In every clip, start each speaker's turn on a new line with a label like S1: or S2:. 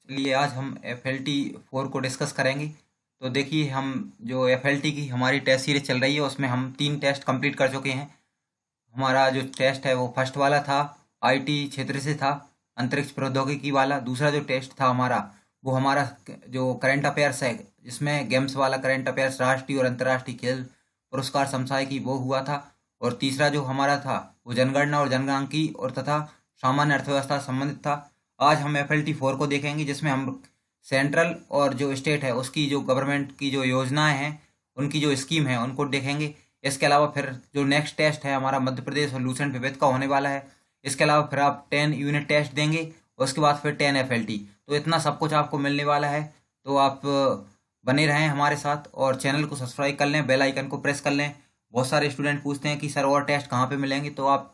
S1: लिए आज हम FLT 4 को डिस्कस करेंगे। तो देखिए, हम जो FLT की हमारी टेस्ट सीरीज चल रही है उसमें हम 3 टेस्ट कंप्लीट कर चुके हैं। हमारा जो टेस्ट है वो फर्स्ट वाला था, IT क्षेत्र से था, अंतरिक्ष प्रौद्योगिकी वाला। दूसरा जो टेस्ट था हमारा, वो हमारा जो करंट अफेयर्स है, जिसमें गेम्स वाला करंट अफेयर्स, राष्ट्रीय और अंतर्राष्ट्रीय खेल पुरस्कार समसाय की, वो हुआ था। और तीसरा जो हमारा था वो जनगणना और जनगणकी और तथा सामान्य अर्थव्यवस्था से संबंधित था। आज हम FLT 4 को देखेंगे, जिसमें हम सेंट्रल और जो स्टेट है उसकी जो गवर्नमेंट की जो योजनाएं हैं, उनकी जो स्कीम है उनको देखेंगे। इसके अलावा फिर जो नेक्स्ट टेस्ट है हमारा मध्य प्रदेश और लूसेंट विवेद का होने वाला है। इसके अलावा फिर आप 10 यूनिट टेस्ट देंगे और उसके बाद फिर 10 FLT। तो इतना सब कुछ आपको मिलने वाला है। तो आप बने रहें हमारे साथ और चैनल को सब्सक्राइब कर लें, बेल आइकन को प्रेस कर लें। बहुत सारे स्टूडेंट पूछते हैं कि सर और टेस्ट कहाँ पे मिलेंगे, तो आप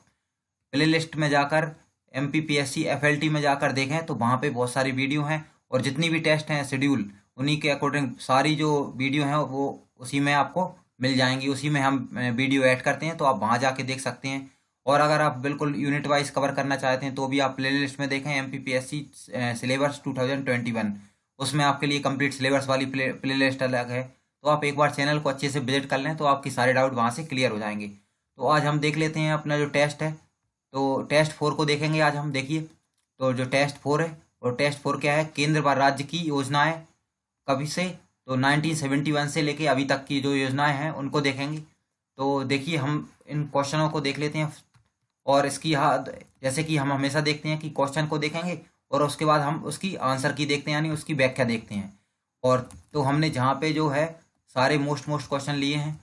S1: प्ले लिस्ट में जाकर MPPSC FLT में जाकर देखें, तो वहाँ पे बहुत सारी वीडियो हैं। और जितनी भी टेस्ट हैं शेड्यूल, उन्हीं के अकॉर्डिंग सारी जो वीडियो हैं वो उसी में आपको मिल जाएंगी। उसी में हम वीडियो ऐड करते हैं, तो आप वहाँ जाके देख सकते हैं। और अगर आप बिल्कुल यूनिट वाइज कवर करना चाहते हैं तो भी आप प्ले लिस्ट में देखें MPPSC सिलेबस 2021। उसमें आपके लिए कंप्लीट सिलेबस वाली प्ले लिस्ट अलग है। तो आप एक बार चैनल को अच्छे से विजिट कर लें, तो आपकी सारे डाउट वहाँ से क्लियर हो जाएंगे। तो आज हम देख लेते हैं अपना जो टेस्ट है। तो टेस्ट 4 को देखेंगे आज हम। देखिए, तो जो टेस्ट 4 है, और टेस्ट 4 क्या है, केंद्र व राज्य की योजनाएं कभी से, तो 1971 से लेके अभी तक की जो योजनाएं हैं उनको देखेंगे। तो देखिए, हम इन क्वेश्चनों को देख लेते हैं। और इसकी जैसे कि हम हमेशा देखते हैं कि क्वेश्चन को देखेंगे और उसके बाद हम उसकी आंसर की देखते हैं, यानी उसकी व्याख्या देखते हैं। और तो हमने जहाँ पे जो है सारे मोस्ट मोस्ट क्वेश्चन लिए हैं।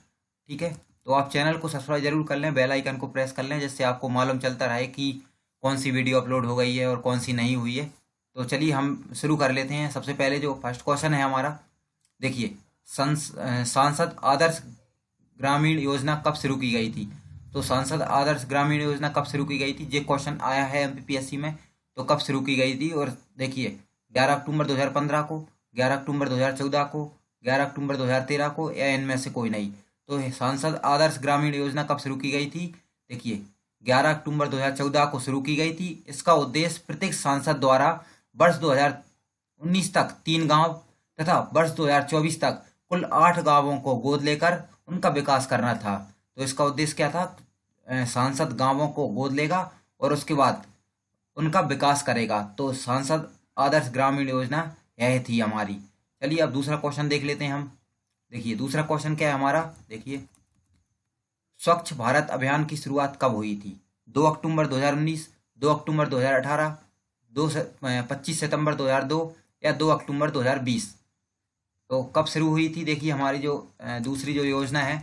S1: ठीक है, तो आप चैनल को सब्सक्राइब जरूर कर लें, बेल आइकन को प्रेस कर लें, जिससे आपको मालूम चलता रहे कि कौन सी वीडियो अपलोड हो गई है और कौन सी नहीं हुई है। तो चलिए हम शुरू कर लेते हैं। सबसे पहले जो फर्स्ट क्वेश्चन है हमारा, देखिए, सांसद आदर्श ग्रामीण योजना कब शुरू की गई थी। तो सांसद आदर्श ग्रामीण योजना कब शुरू की गई थी, ये क्वेश्चन आया है MPPSC में। तो कब शुरू की गई थी, और देखिए 11 अक्टूबर 2015 को, 11 अक्टूबर 2014 को, 11 अक्टूबर 2013 को, या इनमें से कोई नहीं। तो सांसद आदर्श ग्रामीण योजना कब शुरू की गई थी, देखिए 11 अक्टूबर 2014 को शुरू की गई थी। इसका उद्देश्य प्रत्येक सांसद द्वारा वर्ष 2019 तक 3 गांव तथा वर्ष 2024 तक कुल 8 गांवों को गोद लेकर उनका विकास करना था। तो इसका उद्देश्य क्या था, सांसद गांवों को गोद लेगा और उसके बाद उनका विकास करेगा। तो सांसद आदर्श ग्रामीण योजना यह थी हमारी। चलिए अब दूसरा क्वेश्चन देख लेते हैं हम। देखिए दूसरा क्वेश्चन क्या है हमारा, देखिए, स्वच्छ भारत अभियान की शुरुआत कब हुई थी। 2 अक्टूबर 2019, 2 अक्टूबर 2018, 25 सितंबर 2002, या 2 अक्टूबर 2020। तो कब शुरू हुई थी, देखिए हमारी जो दूसरी जो योजना है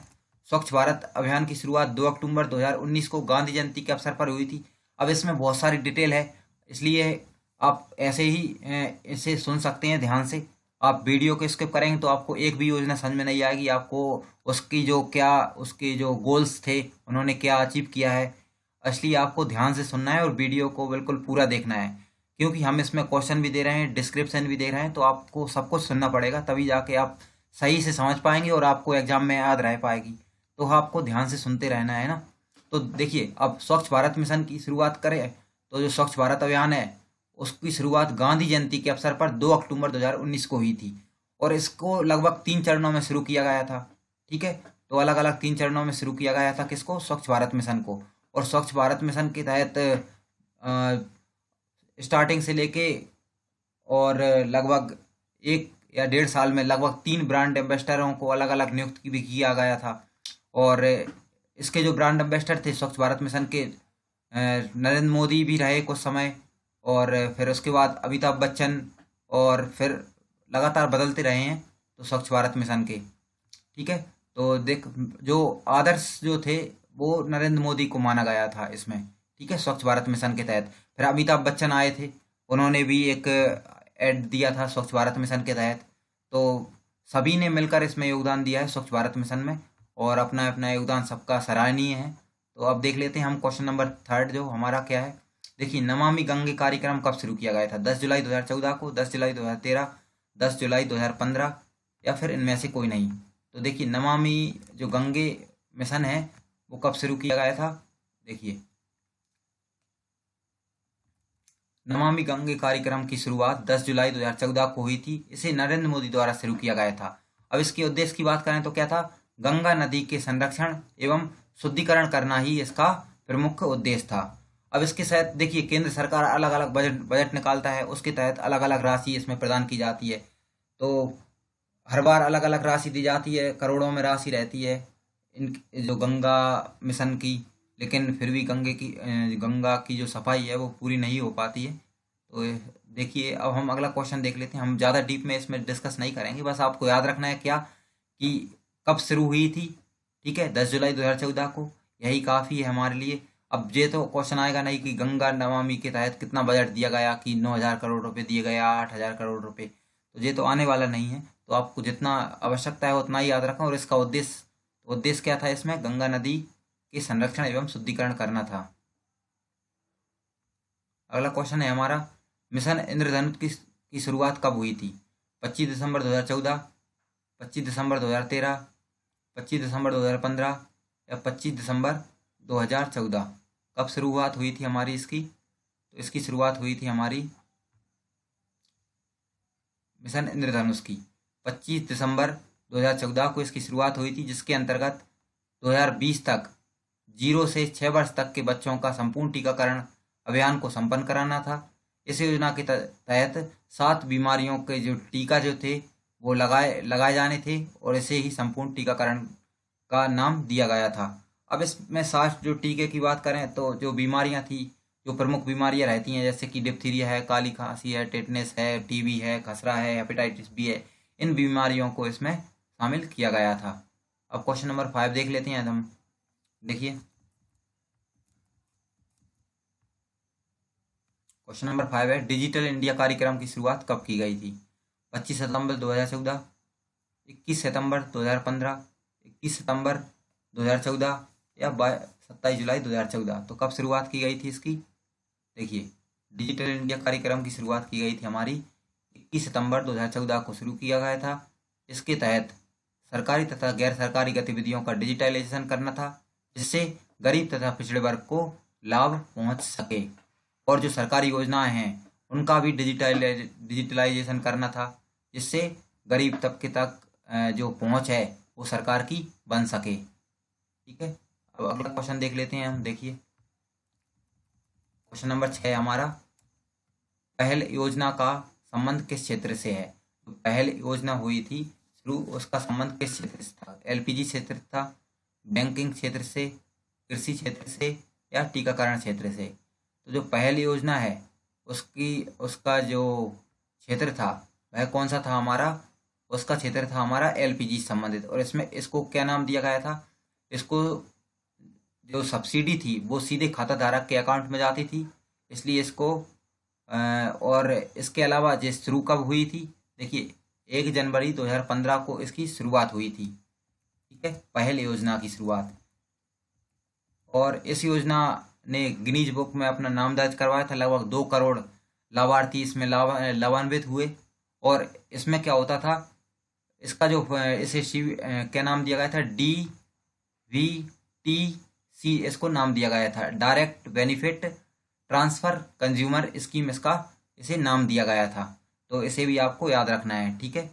S1: स्वच्छ भारत अभियान की शुरुआत 2 अक्टूबर 2019 को गांधी जयंती के अवसर पर हुई थी। अब इसमें बहुत सारी डिटेल है, इसलिए आप ऐसे ही इसे सुन सकते हैं ध्यान से। आप वीडियो को स्किप करेंगे तो आपको एक भी योजना समझ में नहीं आएगी। आपको उसकी जो क्या, उसके जो गोल्स थे, उन्होंने क्या अचीव किया है, इसलिए आपको ध्यान से सुनना है और वीडियो को बिल्कुल पूरा देखना है। क्योंकि हम इसमें क्वेश्चन भी दे रहे हैं, डिस्क्रिप्शन भी दे रहे हैं, तो आपको सब कुछ सुनना पड़ेगा, तभी जाके आप सही से समझ पाएंगे और आपको एग्जाम में याद रह पाएगी। तो आपको ध्यान से सुनते रहना है ना। तो देखिए, अब स्वच्छ भारत मिशन की शुरुआत करें, तो जो स्वच्छ भारत अभियान है उसकी शुरुआत गांधी जयंती के अवसर पर 2 अक्टूबर 2019 को हुई थी। और इसको लगभग 3 चरणों में शुरू किया गया था। ठीक है, तो अलग अलग 3 चरणों में शुरू किया गया था किसको, स्वच्छ भारत मिशन को। और स्वच्छ भारत मिशन के तहत स्टार्टिंग से लेके और लगभग 1 या 1.5 साल में लगभग 3 ब्रांड एम्बेसडरों को अलग अलग नियुक्त भी किया गया था। और इसके जो ब्रांड एम्बेसडर थे स्वच्छ भारत मिशन के, नरेंद्र मोदी भी रहे कुछ समय, और फिर उसके बाद अमिताभ बच्चन, और फिर लगातार बदलते रहे हैं तो स्वच्छ भारत मिशन के। ठीक है, तो देख, जो आदर्श जो थे वो नरेंद्र मोदी को माना गया था इसमें। ठीक है, स्वच्छ भारत मिशन के तहत फिर अमिताभ बच्चन आए थे, उन्होंने भी एक एड दिया था स्वच्छ भारत मिशन के तहत। तो सभी ने मिलकर इसमें योगदान दिया है स्वच्छ भारत मिशन में, और अपना अपना योगदान सबका सराहनीय है। तो अब देख लेते हैं हम क्वेश्चन नंबर 3 जो हमारा क्या है। देखिए, नमामि गंगे कार्यक्रम कब शुरू किया गया था, 10 जुलाई 2014 को, 10 जुलाई 2013, 10 जुलाई 2015, या फिर इनमें से कोई नहीं। तो देखिए, नमामि जो गंगे मिशन है वो कब शुरू किया गया था, देखिए नमामि गंगे कार्यक्रम की शुरुआत 10 जुलाई 2014 को हुई थी। इसे नरेंद्र मोदी द्वारा शुरू किया गया था। अब इसके उद्देश्य की बात करें तो क्या था? गंगा नदी के संरक्षण एवं शुद्धिकरण करना ही इसका प्रमुख उद्देश्य था। अब इसके साथ देखिए, केंद्र सरकार अलग अलग बजट बजट निकालता है, उसके तहत अलग अलग राशि इसमें प्रदान की जाती है। तो हर बार अलग अलग राशि दी जाती है, करोड़ों में राशि रहती है इन जो गंगा मिशन की। लेकिन फिर भी गंगा की जो सफाई है वो पूरी नहीं हो पाती है। तो देखिए, अब हम अगला क्वेश्चन देख लेते हैं। हम ज़्यादा डीप में इसमें डिस्कस नहीं करेंगे, बस आपको याद रखना है क्या कि कब शुरू हुई थी। ठीक है, 10 जुलाई 2014 को, यही काफ़ी है हमारे लिए। अब ये तो क्वेश्चन आएगा नहीं कि गंगा नमामि के तहत कितना बजट दिया गया, कि 9,000 करोड़ रुपए दिए गए, 8,000 करोड़ रुपए, तो ये तो आने वाला नहीं है। तो आपको जितना आवश्यकता है उतना ही याद रखें। और इसका उद्देश्य क्या था? इसमें गंगा नदी के संरक्षण एवं शुद्धिकरण करना था। अगला क्वेश्चन है हमारा, मिशन इंद्रधनुष की शुरुआत कब हुई थी? 25 दिसंबर 2014, 25 दिसंबर 2013, 25 दिसंबर 2015 या 25 दिसंबर 2014? कब शुरुआत हुई थी हमारी इसकी? तो इसकी शुरुआत हुई थी हमारी मिशन इंद्रधनुष की 25 दिसंबर 2014 को इसकी शुरुआत हुई थी, जिसके अंतर्गत 2020 तक 0 से 6 वर्ष तक के बच्चों का संपूर्ण टीकाकरण अभियान को संपन्न कराना था। इस योजना के तहत 7 बीमारियों के जो टीका जो थे वो लगाए जाने थे, और इसे ही संपूर्ण टीकाकरण का नाम दिया गया था। अब इसमें 7 जो टीके की बात करें तो जो बीमारियां थी, जो प्रमुख बीमारियां रहती हैं, जैसे कि डिप्थीरिया है, काली खांसी है, टेटनस है, टीबी है, खसरा है, हेपेटाइटिस बी है, इन बीमारियों को इसमें शामिल किया गया था। अब क्वेश्चन नंबर 5 देख लेते हैं हम। देखिए, क्वेश्चन नंबर 5 है, डिजिटल इंडिया कार्यक्रम की शुरुआत कब की गई थी? 25 सितंबर 2014, 21 सितंबर 2015, 21 सितंबर 2014 या 27 जुलाई 2014? तो कब शुरुआत की गई थी इसकी? देखिए, डिजिटल इंडिया कार्यक्रम की शुरुआत की गई थी हमारी 21 सितंबर 2014 को शुरू किया गया था। इसके तहत सरकारी तथा गैर सरकारी गतिविधियों का डिजिटलाइजेशन करना था, जिससे गरीब तथा पिछड़े वर्ग को लाभ पहुंच सके। और जो सरकारी योजनाएं हैं उनका भी डिजिटलाइजेशन करना था, जिससे गरीब तबके तक जो पहुंच है वो सरकार की बन सके। ठीक है, अब अगला क्वेश्चन देख लेते हैं हम। देखिए, क्वेश्चन नंबर 6 हमारा, पहल योजना का संबंध किस क्षेत्र से है? तो पहल योजना हुई थी शुरू, उसका संबंध किस क्षेत्र से था? एलपीजी क्षेत्र था, बैंकिंग क्षेत्र से, कृषि क्षेत्र से या टीकाकरण क्षेत्र से? तो जो पहल योजना है उसका जो क्षेत्र था वह कौन सा था हमारा? उसका क्षेत्र था हमारा एलपीजी संबंधित। और इसमें इसको क्या नाम दिया गया था? इसको जो सब्सिडी थी वो सीधे खाता धारक के अकाउंट में जाती थी, इसलिए इसको और इसके अलावा ये शुरू कब हुई थी? देखिए, 1 जनवरी 2015 को इसकी शुरुआत हुई थी। ठीक है, पहल योजना की शुरुआत। और इस योजना ने गिनीज बुक में अपना नाम दर्ज करवाया था। लगभग 2 करोड़ लाभार्थी इसमें लाभान्वित हुए। और इसमें क्या होता था, इसका जो इसे क्या नाम दिया गया था? DVTC इसको नाम दिया गया था, direct benefit transfer consumer scheme, इसका इसे नाम दिया गया था। तो इसे भी आपको याद रखना है। ठीक है,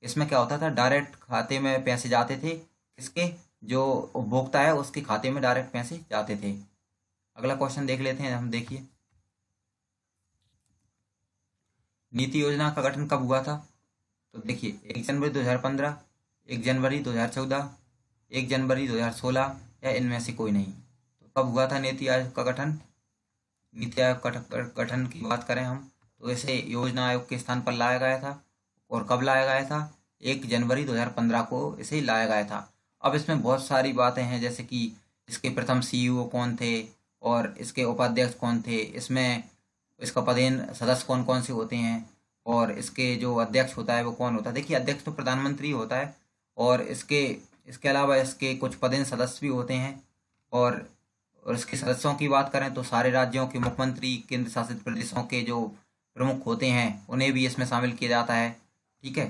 S1: इसमें क्या होता था, डायरेक्ट खाते में पैसे जाते थे, इसके जो उपभोक्ता है उसके खाते में डायरेक्ट पैसे जाते थे। अगला क्वेश्चन देख लेते हैं हम। देखिए, नीति योजना का गठन कब हुआ था? तो देखिए, 1 जनवरी 2015, 1 जनवरी 2014, 1 जनवरी 2016 या इनमें से कोई नहीं। तो कब हुआ था नीति आयोग का गठन? नीति आयोग का गठन की बात करें हम तो इसे योजना आयोग के स्थान पर लाया गया था। और कब लाया गया था? 1 जनवरी 2015 को इसे लाया गया था। अब इसमें बहुत सारी बातें हैं, जैसे कि इसके प्रथम सीईओ कौन थे और इसके उपाध्यक्ष कौन थे, इसमें इसका पदेन सदस्य कौन कौन से होते हैं, और इसके जो अध्यक्ष होता है वो कौन होता है। देखिए, अध्यक्ष तो प्रधानमंत्री होता है, और इसके अलावा इसके कुछ पदेन सदस्य भी होते हैं। और इसके सदस्यों की बात करें तो सारे राज्यों के मुख्यमंत्री, केंद्र शासित प्रदेशों के जो प्रमुख होते हैं उन्हें भी इसमें शामिल किया जाता है। ठीक है,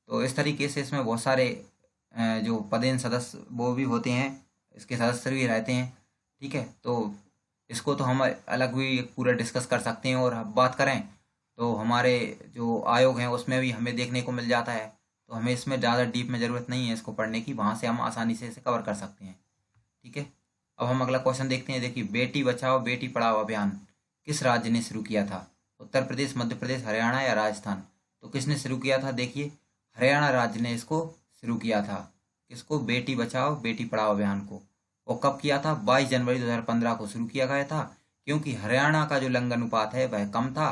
S1: तो इस तरीके से इसमें बहुत सारे जो पदेन सदस्य वो भी होते हैं, इसके सदस्य भी रहते हैं। ठीक है, तो इसको तो हम अलग भी पूरा डिस्कस कर सकते हैं, और बात करें तो हमारे जो आयोग हैं उसमें भी हमें देखने को मिल जाता है। तो हमें इसमें ज़्यादा डीप में ज़रूरत नहीं है इसको पढ़ने की, वहाँ से हम आसानी से इसे कवर कर सकते हैं। ठीक है, अब हम अगला क्वेश्चन देखते हैं। देखिए, बेटी बचाओ बेटी पढ़ाओ अभियान किस राज्य ने शुरू किया था? उत्तर प्रदेश, मध्य प्रदेश, हरियाणा या राजस्थान? तो किसने शुरू किया था? देखिए, हरियाणा राज्य ने इसको शुरू किया था। किसको? बेटी बचाओ बेटी पढ़ाओ अभियान को। और कब किया था? 22 जनवरी 2015 को शुरू किया गया था, क्योंकि हरियाणा का जो लिंग अनुपात है वह कम था।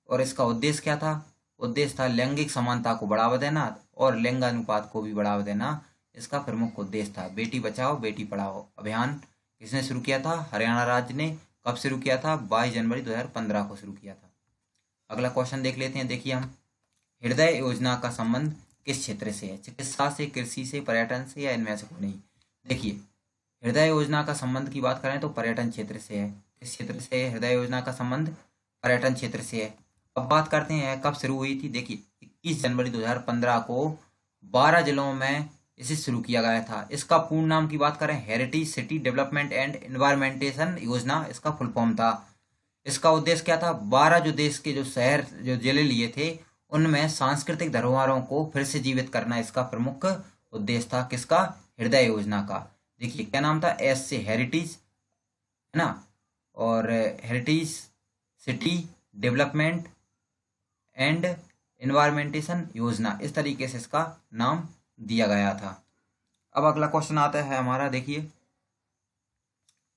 S1: और इसका उद्देश्य क्या था? उद्देश्य था लैंगिक समानता को बढ़ावा देना और लिंग अनुपात को भी बढ़ावा देना, इसका प्रमुख उद्देश्य था। बेटी बचाओ बेटी पढ़ाओ अभियान किसने शुरू किया था? हरियाणा राज्य ने। कब शुरू किया था? 22 जनवरी 2015 को शुरू किया था। अगला क्वेश्चन देख लेते हैं। देखिए, हम हृदय योजना का संबंध किस क्षेत्र से है? चिकित्सा से, कृषि से, पर्यटन से या इनमें से कोई नहीं? देखिए, हृदय योजना का संबंध की बात करें तो पर्यटन क्षेत्र से है। किस क्षेत्र से है हृदय योजना का संबंध? पर्यटन क्षेत्र से है। अब बात करते हैं कब शुरू हुई थी। देखिए, 21 जनवरी 2015 को 12 जिलों में इसे शुरू किया गया था। इसका पूर्ण नाम की बात करें, हेरिटेज सिटी डेवलपमेंट एंड एनवायरमेंटेशन योजना इसका फुल फॉर्म था। इसका उद्देश्य क्या था? 12 जो देश के जो शहर जो जिले लिए थे उनमें सांस्कृतिक धरोहरों को फिर से जीवित करना इसका प्रमुख उद्देश्य था। किसका? हृदय योजना का। देखिए, क्या नाम था? एस से हेरिटेज, है ना, और हेरिटेज सिटी डेवलपमेंट एंड एनवायरमेंटेशन योजना, इस तरीके से इसका नाम दिया गया था। अब अगला क्वेश्चन आता है हमारा। देखिए,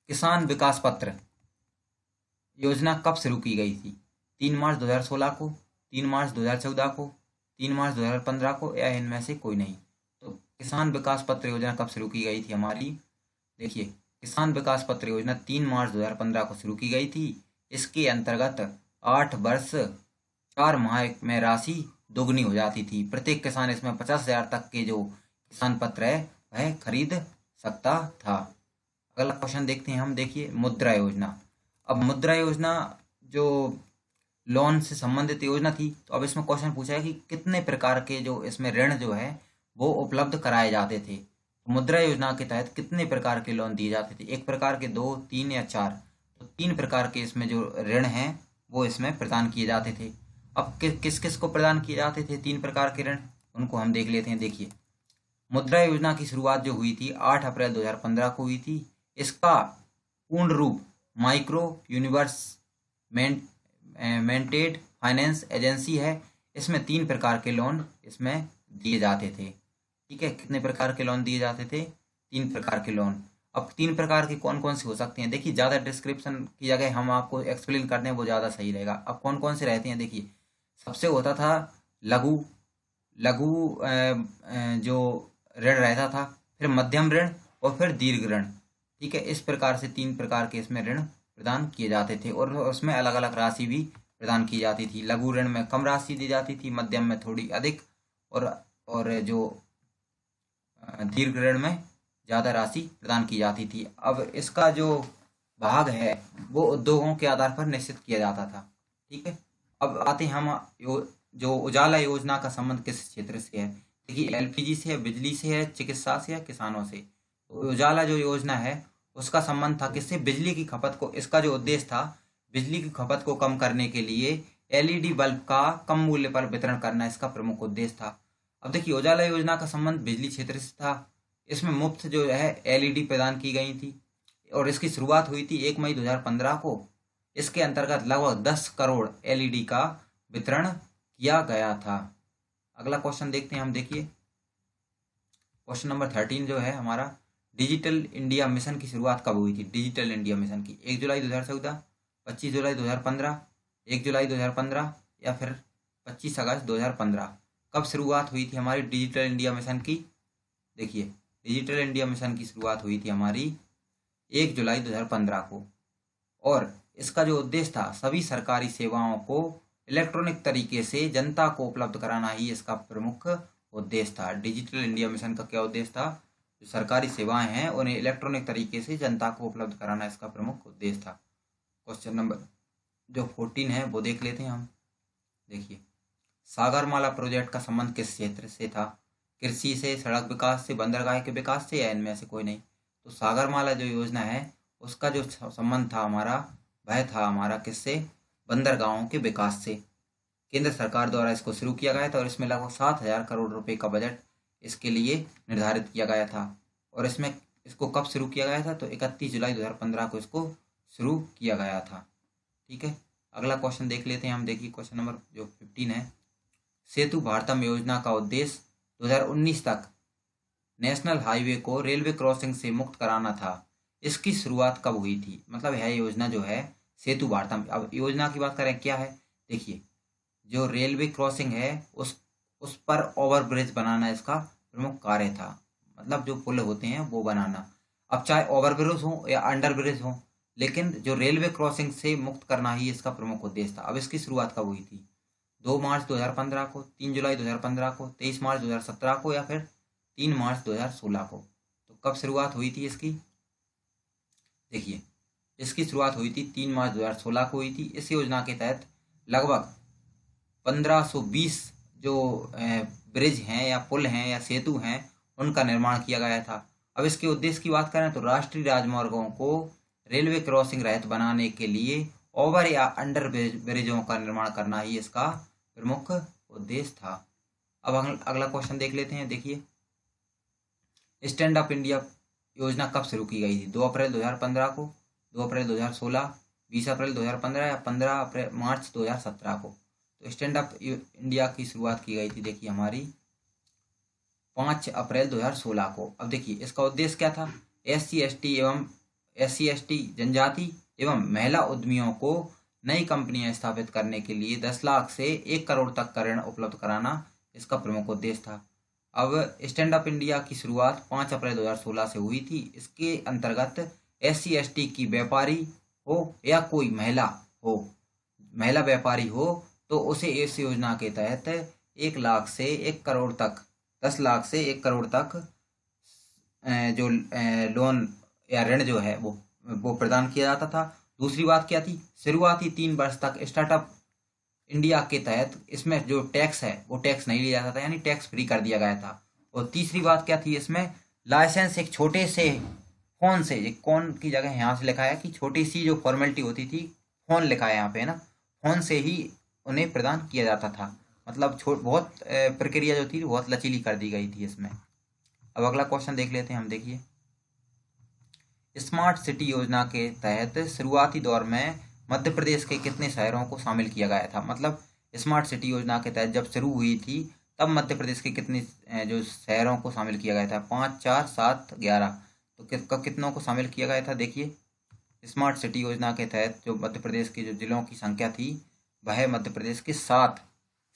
S1: किसान विकास पत्र योजना कब शुरू की गई थी? 3 मार्च 2016 को, 3 मार्च 2014 को, 3 मार्च 2015 को या इनमें से कोई नहीं? तो किसान विकास पत्र योजना कब शुरू की गई थी हमारी? देखिए, किसान विकास पत्र योजना 3 मार्च 2015 को शुरू की गई थी। इसके अंतर्गत 8 वर्ष 4 माह में राशि दोगुनी हो जाती थी। प्रत्येक किसान इसमें 50,000 तक के जो किसान पत्र है वह खरीद सकता था। अगला क्वेश्चन देखते हैं हम। देखिए, मुद्रा योजना। अब मुद्रा योजना जो लोन से संबंधित योजना थी, तो अब इसमें क्वेश्चन पूछा है कि कितने प्रकार के जो इसमें ऋण जो है वो उपलब्ध कराए जाते थे। तो मुद्रा योजना के तहत कितने प्रकार के लोन दिए जाते थे? 1 प्रकार के, 2, 3 या 4? तो 3 प्रकार के इसमें जो ऋण हैं वो इसमें प्रदान किए जाते थे। अब किस किस को प्रदान किए जाते थे 3 प्रकार के ऋण? उनको हम देख लेते हैं। देखिए, मुद्रा योजना की शुरुआत जो हुई थी 8 अप्रैल 2015 को हुई थी। इसका पूर्ण रूप माइक्रो यूनिवर्स मेंटेड फाइनेंस एजेंसी है। इसमें 3 प्रकार के लोन इसमें दिए जाते थे। ठीक है, कितने प्रकार के लोन दिए जाते थे? 3 प्रकार के लोन। अब 3 प्रकार के कौन कौन से हो सकते हैं? देखिए, ज़्यादा डिस्क्रिप्शन की जगह हम आपको एक्सप्लेन कर दें वो ज़्यादा सही रहेगा। अब कौन कौन से रहते हैं? देखिए, सबसे होता था लघु लघु जो ऋण रहता था, फिर मध्यम ऋण और फिर दीर्घ ऋण। ठीक है, इस प्रकार से 3 प्रकार के इसमें ऋण प्रदान किए जाते थे, और उसमें अलग अलग राशि भी प्रदान की जाती थी। लघु ऋण में कम राशि दी जाती थी, मध्यम में थोड़ी अधिक, और जो दीर्घ ऋण में ज़्यादा राशि प्रदान की जाती थी। अब इसका जो भाग है वो उद्योगों के आधार पर निश्चित किया जाता था। ठीक है, अब आते हैं हम जो उजाला योजना का संबंध किस क्षेत्र से है? देखिए, एलपीजी से है, बिजली से है, चिकित्सा से या किसानों से? तो उजाला जो योजना है उसका संबंध था किससे? बिजली की खपत को। इसका जो उद्देश्य था बिजली की खपत को कम करने के लिए एलईडी बल्ब का कम मूल्य पर वितरण करना इसका प्रमुख उद्देश्य था। अब देखिए, उजाला योजना का संबंध बिजली क्षेत्र से था। इसमें मुफ्त जो है एलईडी प्रदान की गई थी, और इसकी शुरुआत हुई थी 1 मई 2015 को। इसके अंतर्गत लगभग 10 करोड़ एलईडी का वितरण किया गया था। अगला क्वेश्चन देखते हैं हम। देखिए, क्वेश्चन नंबर 13 जो है हमारा, डिजिटल इंडिया मिशन की शुरुआत कब हुई थी? डिजिटल इंडिया मिशन की 1 जुलाई 2014, 25 जुलाई 2015, 1 जुलाई 2015 या फिर 25 अगस्त 2015? कब शुरुआत हुई थी हमारी डिजिटल इंडिया मिशन की? देखिए, डिजिटल इंडिया मिशन की शुरुआत हुई थी हमारी 1 जुलाई 2015 को, और इसका जो उद्देश्य था सभी सरकारी सेवाओं को इलेक्ट्रॉनिक तरीके से जनता को उपलब्ध कराना ही इसका प्रमुख उद्देश्य था। डिजिटल इंडिया मिशन का क्या उद्देश्य था? जो सरकारी सेवाएं हैं उन्हें इलेक्ट्रॉनिक तरीके से जनता को उपलब्ध कराना इसका प्रमुख उद्देश्य था। क्वेश्चन नंबर जो 14 है वो देख लेते हैं हम। देखिए, सागरमाला प्रोजेक्ट का संबंध किस क्षेत्र से था? कृषि से, सड़क विकास से, बंदरगाह के विकास से या इनमें से कोई नहीं? तो सागरमाला जो योजना है उसका जो संबंध था हमारा, वह था हमारा किससे? बंदरगाहों के विकास से। केंद्र सरकार द्वारा इसको शुरू किया गया था और इसमें लगभग 7,000 करोड़ रुपए का बजट इसके लिए निर्धारित किया गया था। और इसको कब शुरू किया गया था? तो 31 जुलाई 2015 को इसको शुरू किया गया था। ठीक है, अगला क्वेश्चन देख लेते हैं हम। देखिए क्वेश्चन नंबर जो 15 है, सेतु भारतम योजना का उद्देश्य 2019 तक नेशनल हाईवे को रेलवे क्रॉसिंग से मुक्त कराना था। इसकी शुरुआत कब हुई थी? मतलब यह योजना जो है सेतु भारतम, अब योजना की बात करें क्या है, देखिए जो रेलवे क्रॉसिंग है उस पर ओवर ब्रिज बनाना इसका प्रमुख कार्य था। मतलब जो पुल होते हैं वो बनाना। अब चाहे ओवर ब्रिज हो या अंडर ब्रिज हो, लेकिन जो रेलवे क्रॉसिंग से मुक्त करना ही इसका प्रमुख उद्देश्य था। अब इसकी शुरुआत कब हुई थी? 2 मार्च 2015 को, 3 जुलाई 2015 को, 23 मार्च 2017 को, या फिर 3 मार्च 2016 को। तो कब शुरुआत हुई थी इसकी? देखिए इसकी शुरुआत हुई थी 3 मार्च 2016 को हुई थी। इस योजना के तहत लगभग 1520 जो ब्रिज हैं या पुल हैं या सेतु हैं उनका निर्माण किया गया था। अब इसके उद्देश्य की बात करें तो राष्ट्रीय राजमार्गों को रेलवे क्रॉसिंग रहित बनाने के लिए ओवर या अंडर ब्रिजों का निर्माण करना ही इसका प्रमुख उद्देश्य था। अब अगला क्वेश्चन देख लेते हैं। देखिए स्टैंड अप इंडिया योजना कब शुरू की गई थी? 2 अप्रैल 2015 को, 2 अप्रैल 2016, 20 अप्रैल 2015 या 15 मार्च 2017 को। तो स्टैंड अप इंडिया की शुरुआत की गई थी देखिए हमारी 5 अप्रैल 2016 को। अब देखिए इसका उद्देश्य क्या था? SC ST जनजाति एवं महिला उद्यमियों को नई कंपनियां स्थापित करने के लिए 10 लाख से 1 करोड़ तक का ऋण उपलब्ध कराना इसका प्रमुख उद्देश्य था। अब स्टैंड अप इंडिया की शुरुआत 5 अप्रैल 2016 से हुई थी। इसके अंतर्गत SC ST की व्यापारी हो या कोई महिला व्यापारी हो तो उसे इस योजना के तहत 1 लाख से 1 करोड़ तक, 10 लाख से 1 करोड़ तक जो लोन या ऋण जो है वो प्रदान किया जाता था। दूसरी बात क्या थी? शुरुआती 3 वर्ष तक स्टार्टअप इंडिया के तहत इसमें जो टैक्स है वो टैक्स नहीं लिया जाता था, यानी टैक्स फ्री कर दिया गया था। और तीसरी बात क्या थी? इसमें लाइसेंस एक छोटे से फोन से, कौन की जगह यहाँ से लिखा है कि छोटी सी जो फॉर्मेलिटी होती थी, फोन लिखा है यहाँ पे ना, फोन से ही उन्हें प्रदान किया जाता था। मतलब बहुत प्रक्रिया जो थी बहुत लचीली कर दी गई थी इसमें। अब अगला क्वेश्चन देख लेते हैं हम। देखिए स्मार्ट सिटी योजना के तहत शुरुआती दौर में मध्य प्रदेश के कितने शहरों को शामिल किया गया था? मतलब स्मार्ट सिटी योजना के तहत जब शुरू हुई थी तब मध्य प्रदेश के कितने जो शहरों को शामिल किया गया था? 5, 4, 7, 11। तो कितनों को शामिल किया गया था? देखिए स्मार्ट सिटी योजना के तहत जो मध्य प्रदेश के जो जिलों की संख्या थी वह मध्य प्रदेश के 7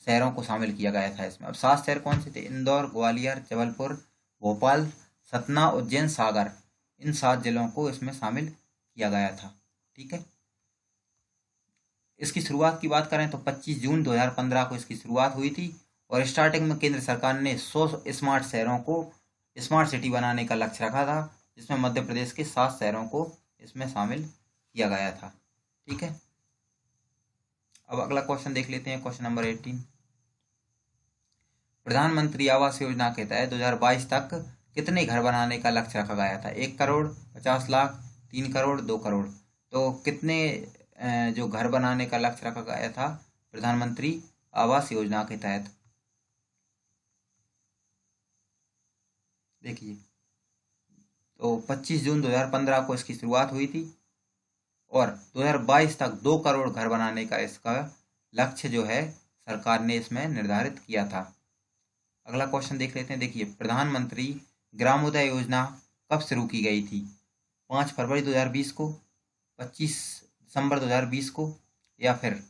S1: शहरों को शामिल किया गया था इसमें। अब 7 शहर कौन से थे? इंदौर, ग्वालियर, जबलपुर, भोपाल, सतना, उज्जैन, सागर। इन 7 जिलों को इसमें शामिल किया गया था। ठीक है, इसकी शुरुआत की बात करें तो 25 जून 2015 को इसकी शुरुआत हुई थी और स्टार्टिंग में केंद्र सरकार ने 100 स्मार्ट शहरों को स्मार्ट सिटी बनाने का लक्ष्य रखा था, जिसमें मध्य प्रदेश के 7 शहरों को इसमें शामिल किया गया था। ठीक है, अब अगला क्वेश्चन देख लेते हैं। क्वेश्चन नंबर 18, प्रधानमंत्री आवास योजना के तहत 2022 तक कितने घर बनाने का लक्ष्य रखा गया था? 1 करोड़, 50 लाख, 3 करोड़, 2 करोड़। तो कितने जो घर बनाने का लक्ष्य रखा गया था प्रधानमंत्री आवास योजना के तहत? देखिए तो 25 जून 2015 को इसकी शुरुआत हुई थी और 2022 तक 2 करोड़ घर बनाने का इसका लक्ष्य जो है सरकार ने इसमें निर्धारित किया था। अगला क्वेश्चन देख लेते हैं। देखिए प्रधानमंत्री ग्रामोदय योजना कब शुरू की गई थी? 5 फरवरी 2020 को, 25 दिसंबर 2020 को, या फिर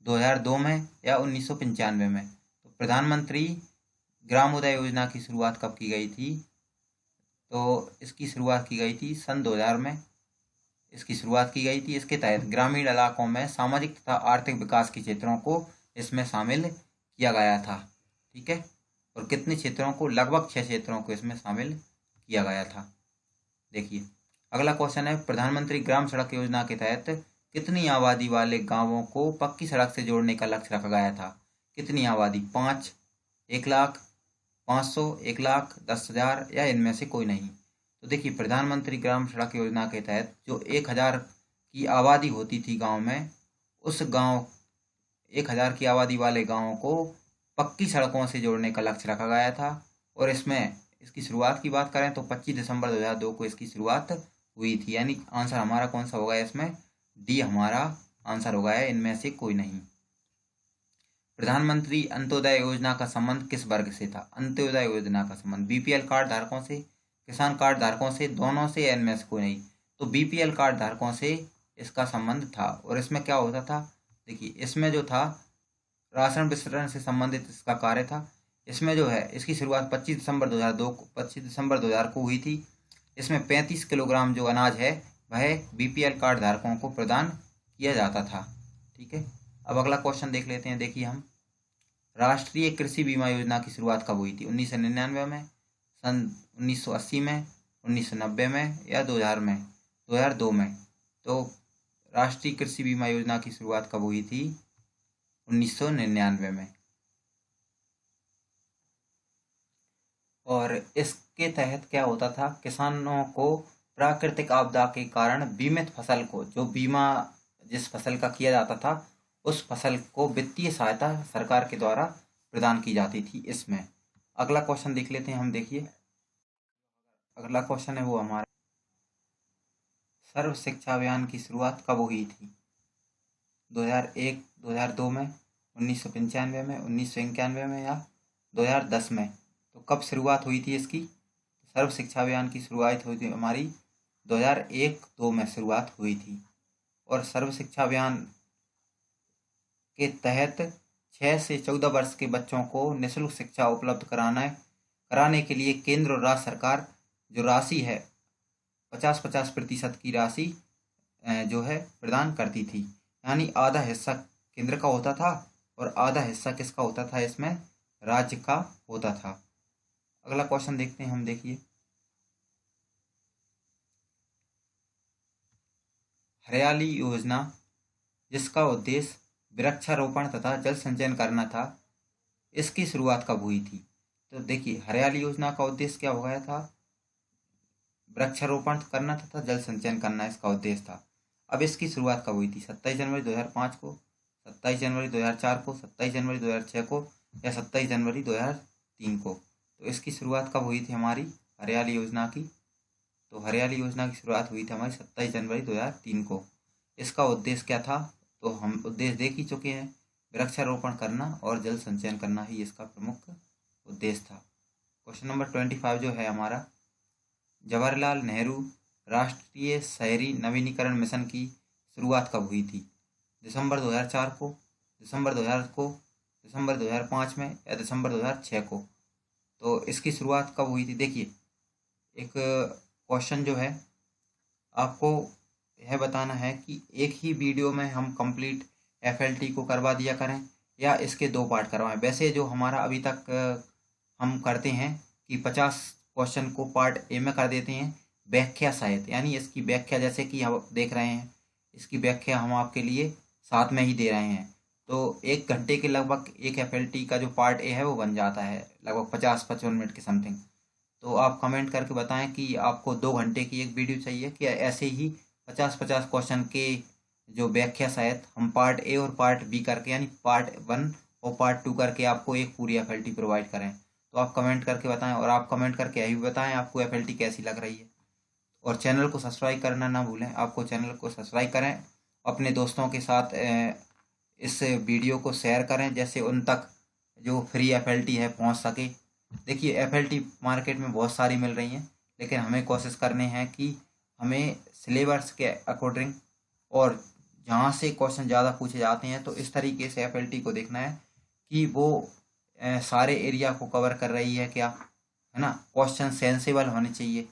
S1: 2002 में या 1995 में? तो प्रधानमंत्री ग्रामोदय योजना की शुरुआत कब की गई थी? तो इसकी शुरुआत की गई थी सन 2000 में इसकी शुरुआत की गई थी। इसके तहत ग्रामीण इलाकों में सामाजिक तथा आर्थिक विकास के क्षेत्रों को इसमें शामिल किया गया था। ठीक है, और कितने क्षेत्रों को? लगभग 6 क्षेत्रों को इसमें शामिल किया गया था। देखिए अगला क्वेश्चन है, प्रधानमंत्री ग्राम सड़क योजना के तहत कितनी आबादी वाले गांवों को पक्की सड़क से जोड़ने का लक्ष्य रखा गया था? कितनी आबादी? 5, 1 लाख, 500, 1 लाख, 10,000 या इनमें से कोई नहीं? तो देखिए, प्रधानमंत्री ग्राम सड़क योजना के तहत जो 1000 की आबादी होती थी गांव में, उस गांव 1000 की आबादी वाले गांवों को पक्की सड़कों से जोड़ने का लक्ष्य रखा गया था। और इसमें इसकी शुरुआत की बात करें तो 25 दिसंबर 2002 को इसकी शुरुआत हुई थी। यानी आंसर हमारा कौन सा होगा इसमें? डी हमारा आंसर होगा, है इनमें से कोई नहीं। प्रधानमंत्री अंत्योदय योजना का संबंध किस वर्ग से था? अंत्योदय योजना का संबंध बीपीएल कार्ड धारकों से, किसान कार्ड धारकों से, दोनों से, या इनमें से कोई नहीं? तो बीपीएल कार्ड धारकों से इसका संबंध था। और इसमें क्या होता था? देखिए, इसमें जो था राशन वितरण से संबंधित इसका कार्य था। इसमें जो है इसकी शुरुआत 25 दिसंबर 2000 को हुई थी। इसमें 35 किलोग्राम जो अनाज है वह बीपीएल कार्ड धारकों को प्रदान किया जाता था। ठीक है, अब अगला क्वेश्चन देख लेते हैं। देखिए, हम राष्ट्रीय कृषि बीमा योजना की शुरुआत कब हुई थी? 1999 में, सन 1980 में, 1990 में, या 2000 में? 2002 में। तो राष्ट्रीय कृषि बीमा योजना की शुरुआत कब हुई थी? 1999 में। और इसके तहत क्या होता था? किसानों को प्राकृतिक आपदा के कारण बीमित फसल को, जो बीमा जिस फसल का किया जाता था, उस फसल को वित्तीय सहायता सरकार के द्वारा प्रदान की जाती थी। इसमें अगला क्वेश्चन देख लेते हैं हम। देखिए, अगला क्वेश्चन है वो हमारा, सर्व शिक्षा अभियान की शुरुआत कब हुई थी? 2001, 2002 में, 1995 में, 1991 में, या 2010 में? तो कब शुरुआत हुई थी इसकी? सर्व शिक्षा अभियान की शुरुआत हुई थी हमारी 2001-2 में शुरुआत हुई थी। और सर्व शिक्षा अभियान के तहत 6 से 14 वर्ष के बच्चों को निःशुल्क शिक्षा उपलब्ध कराने के लिए केंद्र और राज्य सरकार जो राशि है 50-50% की राशि जो है प्रदान करती थी। यानी आधा हिस्सा केंद्र का होता था और आधा हिस्सा किसका होता था? इसमें राज्य का होता था। अगला क्वेश्चन देखते हैं हम। देखिए, हरियाली योजना जिसका उद्देश्य वृक्षारोपण तथा जल संचयन करना था, इसकी शुरुआत कब हुई थी? तो देखिए, हरियाली योजना का उद्देश्य क्या हो गया था? वृक्षारोपण करना तथा जल संचयन करना इसका उद्देश्य था। अब इसकी शुरुआत कब हुई थी? 27 जनवरी 2005 को, 27 जनवरी 2004 को, 27 जनवरी 2006 को, या 27 जनवरी 2003 को? तो इसकी शुरुआत कब हुई थी हमारी हरियाली योजना की? तो हरियाली योजना की शुरुआत हुई थी हमारी 27 जनवरी 2003 को। इसका उद्देश्य क्या था? तो हम उद्देश्य देख ही चुके हैं, वृक्षारोपण करना और जल संचयन करना ही इसका प्रमुख उद्देश्य था। क्वेश्चन नंबर 25 जो है हमारा, जवाहरलाल नेहरू राष्ट्रीय शहरी नवीनीकरण मिशन की शुरुआत कब हुई थी? दिसंबर 2004 को, दिसंबर 2000 को, दिसंबर 2005 में, या दिसंबर 2006 को? तो इसकी शुरुआत कब हुई थी? देखिए, एक क्वेश्चन जो है आपको यह बताना है कि एक ही वीडियो में हम कंप्लीट एफएलटी को करवा दिया करें या इसके 2 पार्ट करवाएं। वैसे जो हमारा अभी तक हम करते हैं कि 50 क्वेश्चन को पार्ट ए में कर देते हैं व्याख्या सहित, यानी इसकी व्याख्या, जैसे कि हम देख रहे हैं इसकी व्याख्या हम आपके लिए साथ में ही दे रहे हैं। तो 1 घंटे के लगभग एक एफएलटी का जो पार्ट ए है वो बन जाता है, लगभग 50-55 मिनट के समथिंग। तो आप कमेंट करके बताएं कि आपको 2 घंटे की एक वीडियो चाहिए कि ऐसे ही 50-50 क्वेश्चन के जो व्याख्या सहित हम पार्ट ए और पार्ट बी करके, यानी पार्ट 1 और पार्ट 2 करके आपको एक पूरी एफएलटी प्रोवाइड करें। तो आप कमेंट करके बताएं, और आप कमेंट करके यही बताएं आपको एफएलटी कैसी लग रही है। और चैनल को सब्सक्राइब करना ना भूलें, आपको चैनल को सब्सक्राइब करें, अपने दोस्तों के साथ इस वीडियो को शेयर करें, जैसे उन तक जो फ्री एफएलटी है पहुंच सके। देखिए, एफएलटी मार्केट में बहुत सारी मिल रही हैं, लेकिन हमें कोशिश करनी है कि हमें सिलेबस के अकॉर्डिंग और जहाँ से क्वेश्चन ज़्यादा पूछे जाते हैं, तो इस तरीके से एफएलटी को देखना है कि वो सारे एरिया को कवर कर रही है क्या, है ना। क्वेश्चन सेंसिबल होने चाहिए,